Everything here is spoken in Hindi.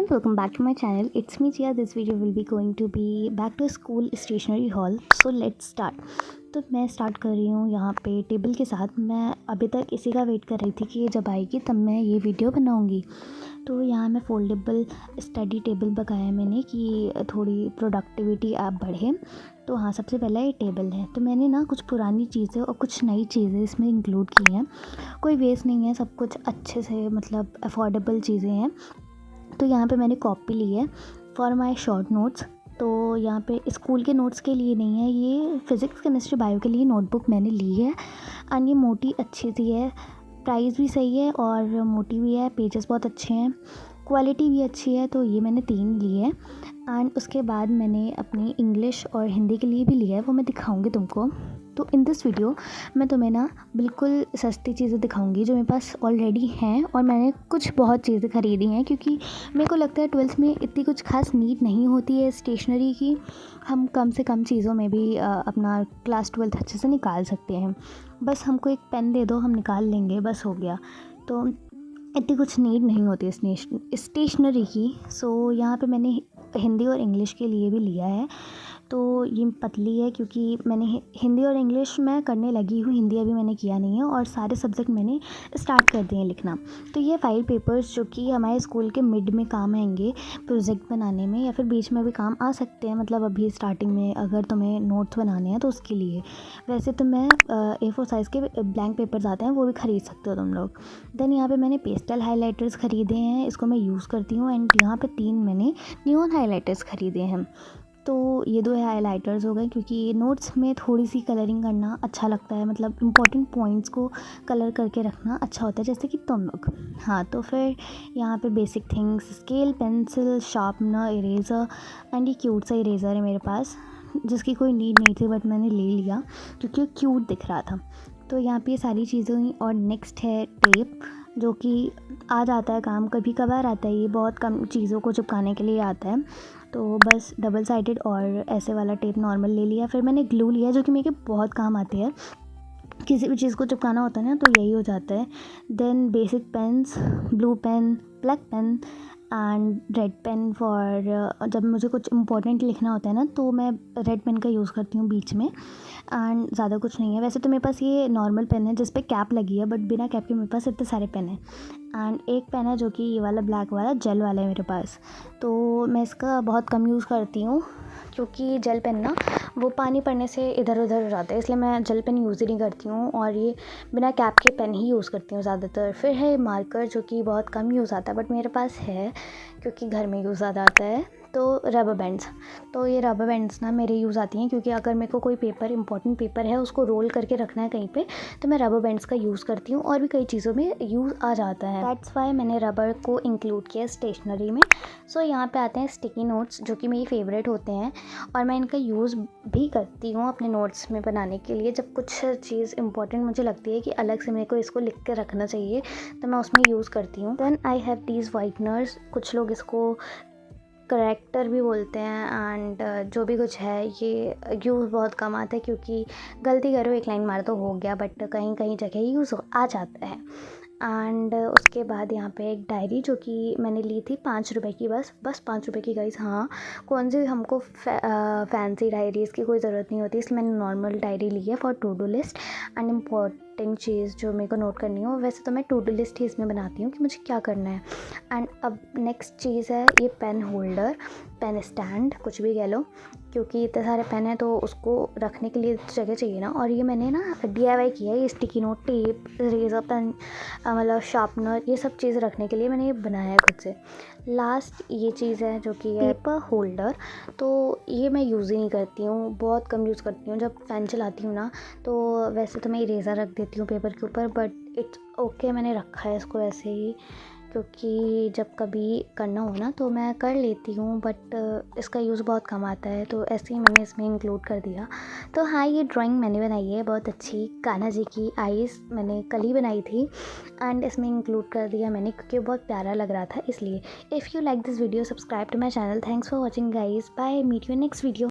everyone, welcome back to my channel. It's me Jia. This video will be going to be back to school stationery haul. So let's start. तो मैं स्टार्ट कर रही हूँ यहाँ पे टेबल के साथ। मैं अभी तक इसी का वेट कर रही थी कि ये जब आएगी तब मैं ये वीडियो बनाऊँगी। तो यहाँ मैं फोल्डेबल स्टडी टेबल बनाया मैंने कि थोड़ी प्रोडक्टिविटी आप बढ़े। तो हाँ, सबसे पहला ये टेबल है। तो मैंने ना कुछ पुरानी चीज़ें और कुछ नई चीज़ें इसमें इंक्लूड की हैं। कोई वेस्ट नहीं है, सब कुछ अच्छे से मतलब अफोर्डेबल चीज़ें हैं। तो यहाँ पे मैंने कॉपी ली है फॉर माय शॉर्ट नोट्स। तो यहाँ पे स्कूल के नोट्स के लिए नहीं है, ये फिज़िक्स केमिस्ट्री बायो के लिए नोटबुक मैंने ली है। एंड ये मोटी अच्छी सी है, प्राइस भी सही है और मोटी भी है, पेजेस बहुत अच्छे हैं, क्वालिटी भी अच्छी है। तो ये मैंने 3 ली है। एंड उसके बाद मैंने अपनी इंग्लिश और हिंदी के लिए भी लिया है, वो मैं दिखाऊंगी तुमको। तो इन दिस वीडियो मैं तुम्हें ना बिल्कुल सस्ती चीज़ें दिखाऊंगी जो मेरे पास ऑलरेडी हैं, और मैंने कुछ बहुत चीज़ें ख़रीदी हैं क्योंकि मेरे को लगता है 12th में इतनी कुछ खास नीड नहीं होती है स्टेशनरी की। हम कम से कम चीज़ों में भी अपना क्लास 12th अच्छे से निकाल सकते हैं। बस हमको एक पेन दे दो, हम निकाल लेंगे, बस हो गया। तो इतनी कुछ नीड नहीं होती है स्टेशनरी की। सो यहाँ पे मैंने हिंदी और इंग्लिश के लिए भी लिया है। तो ये पतली है क्योंकि मैंने हिंदी और इंग्लिश मैं करने लगी हूँ, हिंदी अभी मैंने किया नहीं है, और सारे सब्जेक्ट मैंने स्टार्ट कर दिए हैं लिखना। तो ये 5 पेपर्स जो कि हमारे स्कूल के मिड में काम आएंगे प्रोजेक्ट बनाने में, या फिर बीच में भी काम आ सकते हैं, मतलब अभी स्टार्टिंग में अगर तुम्हें नोट्स बनाने हैं तो उसके लिए। वैसे तो मैं A4 साइज़ के ब्लैंक पेपर्स आते हैं, वो भी ख़रीद सकते हो तुम लोग। देन यहाँ पे मैंने पेस्टल हाइलाइटर्स ख़रीदे हैं, इसको मैं यूज़ करती हूँ। एंड यहाँ पे 3 मैंने नियॉन हाइलाइटर्स ख़रीदे हैं। तो ये 2 हाइलाइटर्स हो गए क्योंकि नोट्स में थोड़ी सी कलरिंग करना अच्छा लगता है, मतलब इम्पॉर्टेंट पॉइंट्स को कलर करके रखना अच्छा होता है, जैसे कि तुम लोग। हाँ, तो फिर यहाँ पे basic things, scale, pencil, sharpener, eraser. And ये क्यूट सा इरेज़र है मेरे पास, जिसकी कोई नीड नहीं थी बट मैंने ले लिया क्योंकि वो क्यूट दिख रहा था। तो यहाँ पे ये सारी चीज़ें हुई। और नेक्स्ट है टेप, जो कि आ जाता है काम, कभी कभार आता है, ये बहुत कम चीज़ों को चिपकाने के लिए आता है। तो बस डबल साइडेड और ऐसे वाला टेप नॉर्मल ले लिया। फिर मैंने ग्लू लिया जो कि मेरे बहुत काम आती है, किसी भी चीज़ को चिपकाना होता है ना तो यही हो जाता है। Then basic pens, blue pen, black pen and red pen for जब मुझे कुछ इंपॉर्टेंट लिखना होता है ना तो मैं रेड पेन का यूज़ करती हूँ बीच में। एंड ज़्यादा कुछ नहीं है। वैसे तो मेरे पास ये नॉर्मल पेन है जिस पे कैप लगी है, बट बिना कैप के मेरे पास इतने सारे पेन हैं। एंड एक पेन है जो कि ये वाला ब्लैक वाला जेल वाला है मेरे पास। तो मैं इसका बहुत कम यूज़ करती हूँ क्योंकि जेल पेन ना वो पानी पड़ने से इधर उधर हो जाता है, इसलिए मैं जेल पेन यूज़ ही नहीं करती हूँ, और ये बिना कैप के पेन ही यूज़ करती हूँ ज़्यादातर। फिर है मार्कर जो कि बहुत कम यूज़ आता है बट मेरे पास है क्योंकि घर में यूज़ ज़्यादा आता है। तो रबर बैंड्स, तो ये रबर बैंड्स ना मेरे यूज़ आती हैं क्योंकि अगर मेरे को कोई पेपर, इंपॉर्टेंट पेपर है, उसको रोल करके रखना है कहीं पे, तो मैं रबर बैंड्स का यूज़ करती हूँ, और भी कई चीज़ों में यूज़ आ जाता है। दैट्स वाई मैंने रबर को इंक्लूड किया स्टेशनरी में। सो यहाँ पे आते हैं स्टिकी नोट्स जो कि मेरी फेवरेट होते हैं, और मैं इनका यूज़ भी करती हूँ अपने नोट्स में बनाने के लिए। जब कुछ चीज़ इंपॉर्टेंट मुझे लगती है कि अलग से मेरे को इसको लिख के रखना चाहिए तो मैं उसमें यूज़ करती हूँ। देन आई हैव दीज वाइटनर्स, कुछ लोग इसको करेक्टर भी बोलते हैं। एंड जो भी कुछ है, ये यूज़ बहुत कम आता है क्योंकि गलती करो एक लाइन मार तो हो गया, बट कहीं कहीं जगह यूज़ आ जाता है। एंड उसके बाद यहाँ पे एक डायरी जो कि मैंने ली थी 5 रुपए की, बस 5 रुपए की गाइस। हाँ, कौन सी हमको फैंसी डायरीज़ की कोई ज़रूरत नहीं होती, इसलिए मैंने नॉर्मल डायरी ली है for to do list and important चीज़ जो मेरे को नोट करनी हो। वैसे तो मैं टू डू लिस्ट ही इसमें बनाती हूँ कि मुझे क्या करना है। एंड अब नेक्स्ट चीज़ है ये पेन होल्डर, पेन स्टैंड, कुछ भी कह लो, क्योंकि इतने सारे पेन हैं तो उसको रखने के लिए जगह चाहिए ना। और ये मैंने ना DIY किया है, ये sticky note, tape, eraser, pen, मतलब शार्पनर, ये सब चीज़ रखने के लिए मैंने ये बनाया है खुद से। लास्ट ये चीज़ है जो कि है पेपर होल्डर। तो ये मैं यूज़ ही नहीं करती हूँ, बहुत कम यूज़ करती हूँ। जब पेन चलाती हूँ ना तो वैसे तो मैं इरेज़र रख देती हूँ पेपर के ऊपर, बट इट्स ओके, मैंने रखा है इसको ऐसे ही क्योंकि जब कभी करना हो ना तो मैं कर लेती हूँ, बट इसका यूज़ बहुत कम आता है, तो ऐसे ही मैंने इसमें इंक्लूड कर दिया। तो हाँ, ये ड्राइंग मैंने बनाई है बहुत अच्छी, कान्हा जी की आईज़ मैंने कल ही बनाई थी एंड इसमें इंक्लूड कर दिया मैंने क्योंकि बहुत प्यारा लग रहा था इसलिए। If you like this video, subscribe to my channel. Thanks for watching guys, bye, meet you next video.